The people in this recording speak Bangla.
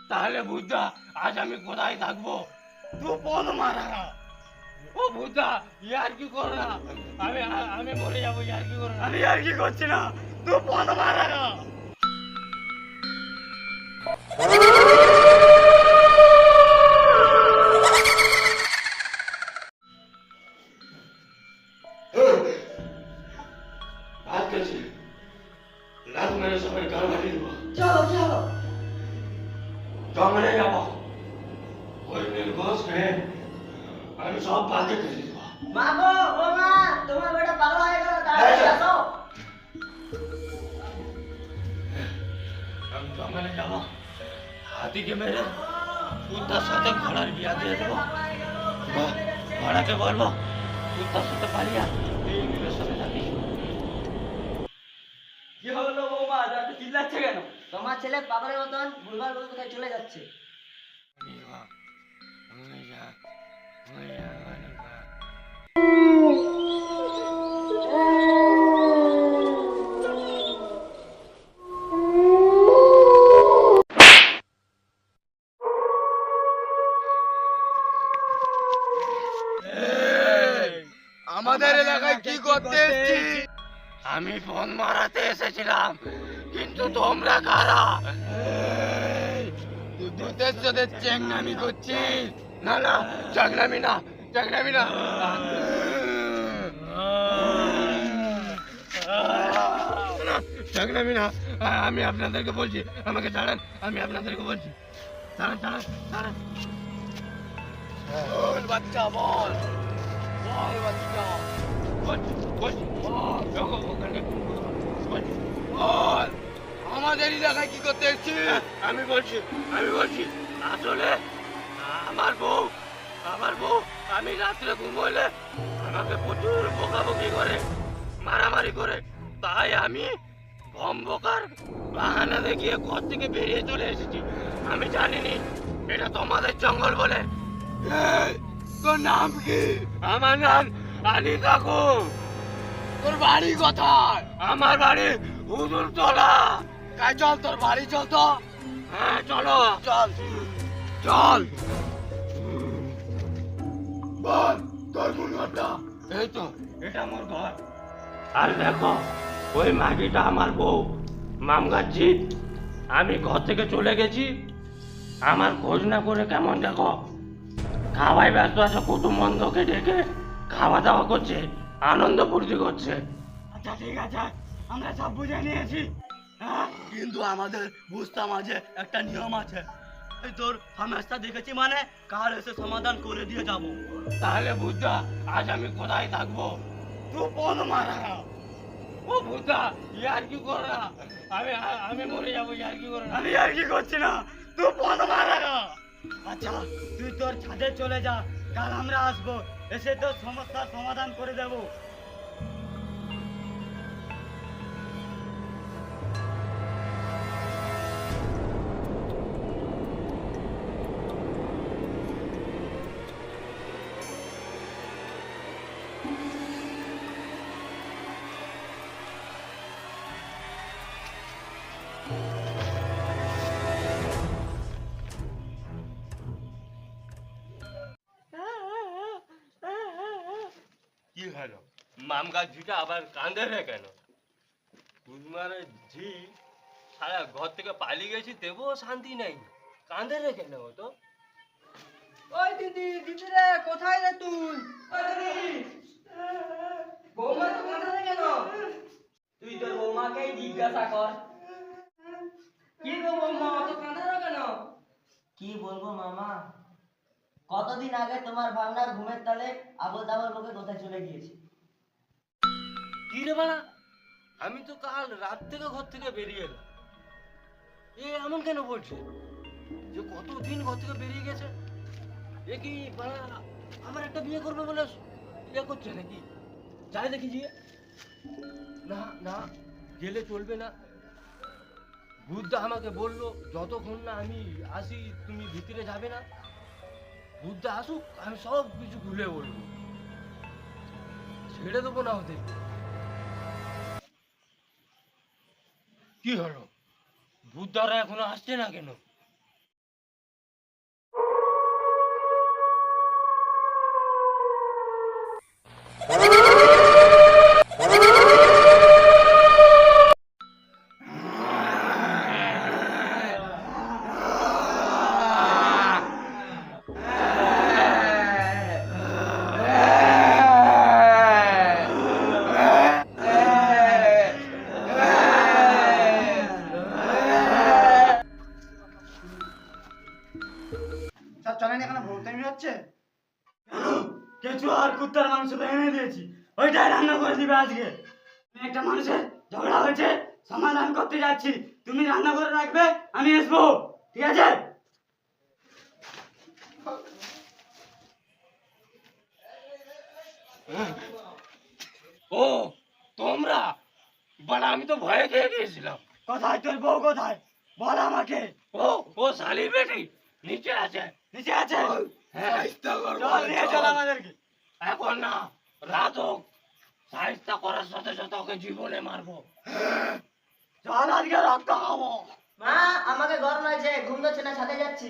তাহলে বুদ্ধা আজ আমি কোথায় থাকবো? তুই পদ মারা। ও বুদ্ধা, ইয়ার কি করো না। আমি আমি মরে যাবো, ইয়ার কি করো না। আমি ইয়ার কি করছি না, তুই পদ মারা। ভাত খেয়েছি, লাত মেরে সবাই গাল মারি দেবো। চলো চলো। জঙ্গলে যাবো, ওই নির্ঘোষ খেয়ে আমি সব বাদে খেয়ে দেবো। মা গো, ও মা, তোমার বেটা পাগল হয়ে গেল, তাড়াতাড়ি আসো। আমি জঙ্গলে যাবো, হাতিকে মেরে কুত্তার সাথে ঘোড়ার বিয়া দিয়ে দেবো। ঘোড়াকে বলবো কুত্তার সাথে পালিয়া এই বিলের সাথে থাকিস। কি হলো বৌমা, এত চিল্লাচ্ছে কেন? তোমার ছেলে পাগলের মতন ভুলভাল বলে কোথায় চলে যাচ্ছে। আমাদের এলাকায় কি করতে এসেছিস? আমি ফোন মারাতে এসেছিলাম, কিন্তু তোমরা কারা? তুই ভূতের সাথে চেংনামি করছিস? না না, চাকরামি না, চাকরামি না। চাকরামি না, আমি আপনাদেরকে বলছি, আমাকে ছাড়েন, আমি আপনাদেরকে বলছি। ছাড়েন ছাড়েন ছাড়েন। বল বাচ্চা, বল বল বাচ্চা, বলছি বলছি, ওখানে বলছি। বল আমাদের এলাকায় কি করতে এসেছিস? আমি বলছি, আমি বলছি, আসলে আমার বউ, আমার বউ আমি রাত্রে ঘুমোলে আমাকে প্রচুর বকাবকি করে, মারামারি করে। তাই আমি ভম্বকার বাহানা দেখিয়ে ঘর থেকে বেরিয়ে চলে এসেছি। আমি জানিনি এটা তোমাদের জঙ্গল বলে। এই, তোর নাম কি? আমার নাম আলী কাকু। তোর বাড়ি কোথায়? আমার বাড়ি হুজুরতলা। কাজ চল, তোর বাড়ি চল তো। হ্যাঁ চলো। চল চল। বল তোর কোন ঘরটা? এই তো, এটা আমার ঘর। আর দেখো, ওই মাটিটা আমার বউ মাম গাছি। আমি ঘর থেকে চলে গেছি, আমার খোঁজ না করে কেমন দেখো খাওয়াই ব্যস্ত আছে, কুটুম বন্ধুকে ডেকে খাওয়া দাওয়া করছে, আনন্দ ফুর্তি করছে। আচ্ছা ঠিক আছে, আমরা সব বুঝে নিয়েছি। হ্যাঁ, কিন্তু আমাদের বুঝতাম আছে একটা নিয়ম আছে। এই তোর সমস্যা দেখেছি মানে কাল এসে সমাধান করে দিয়ে যাব। তাহলে বুদ্ধা আজ আমি কোথায় থাকবো? তুই পদ মারা। ও বুদ্ধা, ইয়ার কি করো না। আমি আমি মরে যাবো, ইয়ার কি করো না। আমি ইয়ার কি করছি না, তুই পদ মারা। আচ্ছা, তুই তোর ছাদে চলে যা, কাল আমরা আসবো, এসে তোর সমস্যার সমাধান করে দেবো। কি হলো? মাম গাছ ঝিটা আবার কান্দে রে কেন? কুলমারে ঝি সারা ঘর থেকে পালিয়ে গেছি, দেবো শান্তি নেই, কান্দে রে কেন ও তো? ওই দিদি, দিদি রে, কোথায় রে তুই? বৌমা তো কাঁদে কেন? তুই তোর বৌমাকেই জিজ্ঞাসা কর। কি গো বৌমা, অত কাঁদে কেন? কি বলবো মামা, কতদিন আগে তোমার ভাবনার ঘুমের তলে আবল তাবল বকে কোথায় চলে গিয়েছে। কি রে বাড়া, আমি তো কাল রাত থেকে ঘর থেকে বেরিয়ে এলাম, এ এমন কেন বলছে যে কতদিন ঘর থেকে বেরিয়ে গেছে? এ কি বাড়া আমার একটা বিয়ে করবে বলে ইয়ে করছে নাকি? যাই দেখি যে। না না, গেলে চলবে না। বুদ্ধা আমাকে বললো যতক্ষণ না আমি আসি তুমি ভিতরে যাবে না। বুদ্ধা আসুক, আমি সব কিছু ভুলে বলবো, ছেড়ে দেবো না ওদের। কি হলো, বুদ্ধারা এখনো আসছে না কেন? স্যার চলেন, এখানে ভৌতামি হচ্ছে। কেঁচু আর কুত্তার মাংস তো এনে দিয়েছি, ওইটাই রান্না করে দিবে আজকে। একটা মানুষের ঝগড়া হয়েছে, সমাধান করতে যাচ্ছি, তুমি রান্না করে রাখবে, আমি আসবো, ঠিক আছে? ও তোমরা, বাড়া আমি তো ভয়ে খেয়ে গিয়েছিলাম। কোথায় তোর বউ, কোথায় বল আমাকে। ও ও শালির বেটি নিচে আছে। নিচে আছে? হ্যাঁ সাহিত্য করবো, চল নিয়ে চল চল। আমাদেরকে। এখন না, রাত হোক, সাহিত্য করার সাথে সাথে ওকে জীবনে মারবো। চল আজকে রক্ত খাবো। মা আমাকে গরম লাগছে, ঘুম ধরছে না, সাথে যাচ্ছি।